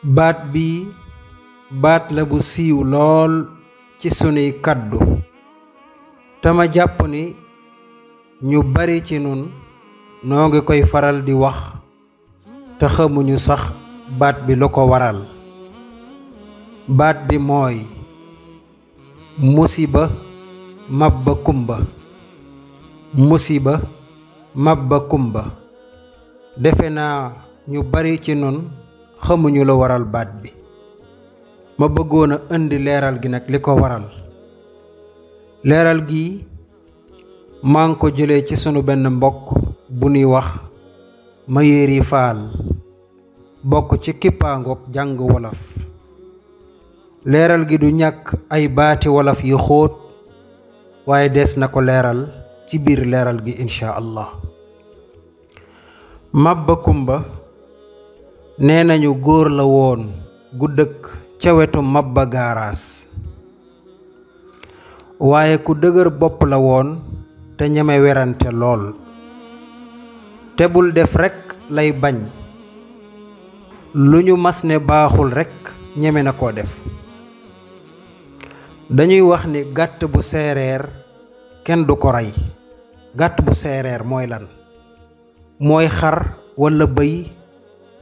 baat bi baat la bu siiw lool ci sunuy kàddu te ma jàpp ni ñu bari ci nun noo ngi koy faral di wax te xamuñu sax baat bi lu ko waral. baat bi mooy musiba mabba kumba. musiba mabba kumba. defe naa ñu bari ci nun xamuñu lu waral baat bi. ma bëggoon a indi leeral gi nag li ko waral. leeral gi maa ngi ko jëlee ci sunu benn mbokk bu ñuy wax Mayeri Faal bokk ci kippaangook jàng wolof. leeral gi du ñàkk ay baati wolof yu xóot waaye des na ko leeral ci biir leeral gi insha allah. mabba kumba nee nañu góor la woon gu dëkk ca wetu mabba gaaraas waaye ku dëgër bopp la woon te ñeme werante lool te bul def rekk lay bañ lu ñu mas ne baaxul rekk ñeme na koo def. dañuy wax ni gàtt bu seereer kenn du ko rey. gàtt bu seereer mooy lan? mooy xar walla bëy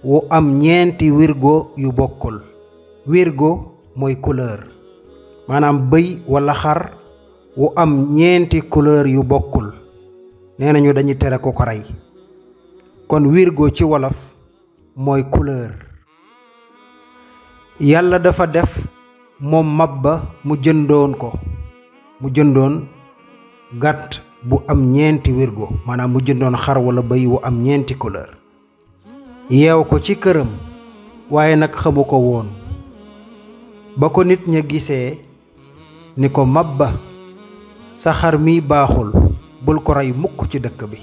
wu am ñeenti wirgo yu bokkul. wirgo mooy couleur maanaam bëy walla xar wu am ñeenti couleur yu bokkul nee nañu dañuy tere ku ko rey. kon wirgo ci wolof mooy couleur. yàlla dafa def moom mabba mu jëndoon gàtt bu am ñeenti wirgo maanaam mu jëndoon xar walla bëy wu am ñeenti couleur yeew ko ci këram waaye nag xamu ko woon. ba ko nit ña gisee ni ko mabba sa xar mi baaxul bul ko rey mukk ci dëkk bi.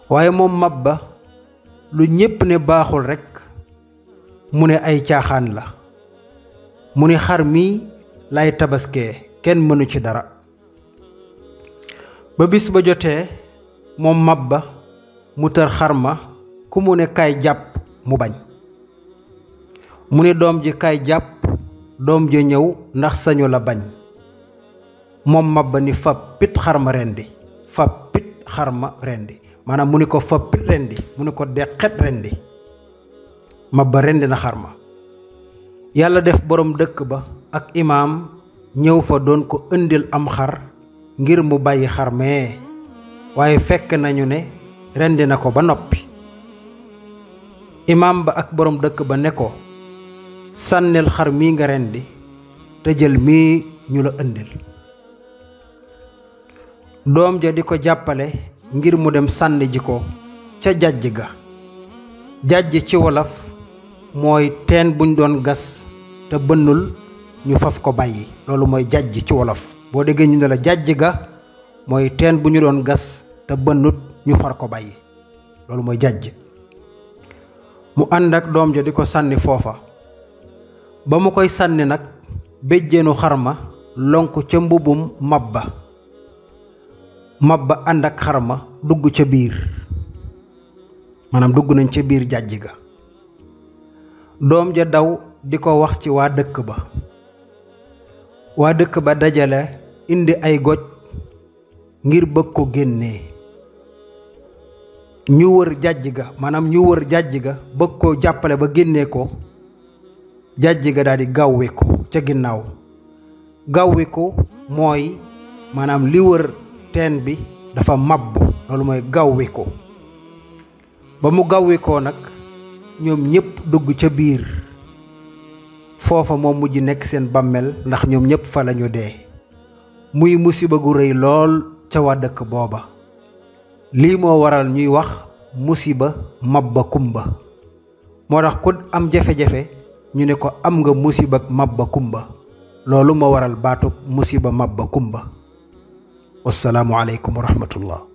waaye moom mabba lu ñépp ne baaxul rekk mu ne ay caaxaan la. mu ne xar mi lay tabaskee kenn mënu ci dara. ba bis ba jotee moom mabba mu tër xar ma ku mu ne kaay jàpp mu bañ. mu ne doom ji kaay jàpp doom ji ñëw ndax sañu la bañ. moom mabba ni fab pit xar ma rendi. fab pit xar ma rendi maanaam mu ne ko fab pit rendi mu ne ko deqet rendi. mabba rendi na xar ma. yàlla def boroom dëkk ba ak imaam ñëw fa doon ko indil am xar ngir mu bàyyi xar mee waaye fekk nañu ne rendi na ko ba noppi. imaam ba ak boroom dëkk ba ne ko sànnil xar mii nga rendi te jël mii ñu la indil. doom ja di ko jàppale ngir mu dem sànni ji ko ca jàjj ga. jàjj ci wolof mooy teen buñ doon gas te bënnul ñu faf ko bàyyi loolu mooy jàjj ci wolof. boo déggee ñu ne la jàjj ga mooy teen bu ñu doon gas te bënnut ñu far ko bàyyi loolu mooy jàjj. mu ànd ak doom ja di ko sànni foofa ba mu koy sànni nag béjjeenu xarma lonk ca mbubum mabba. mabba ànd ak xarma dugg ca biir maanaam dugg nañ ca biir jàjj ga. doom ja daw di ko wax ci waa dëkk ba. waa dëkk ba dajale indi ay goj ngir bëgg ko génnee. ñu wër jàjj ga maanaam ñu wër jàjj ga bëgg ko jàppale ba génnee ko. jàjj ga daal di gàwwiku ca ginnaaw. gàwwiku mooy maanaam li wër teen bi dafa mabbu loolu mooy gàwwiku. ba mu gàwwikoo nag ñoom ñépp dugg ca biir. foofa moo mujj nekk seen bàmmeel ndax ñoom ñépp fa lañu dee. muy musiba gu rëy lool ca waa dëkk booba. lii moo waral ñuy wax musiba mabba kumba. moo tax ku am jafe-jafe ñu ne ko am nga musiba mabba kumba. loolu moo waral baatub musiba mabba kumba. wassalaamu aleykum wa rahmatullah.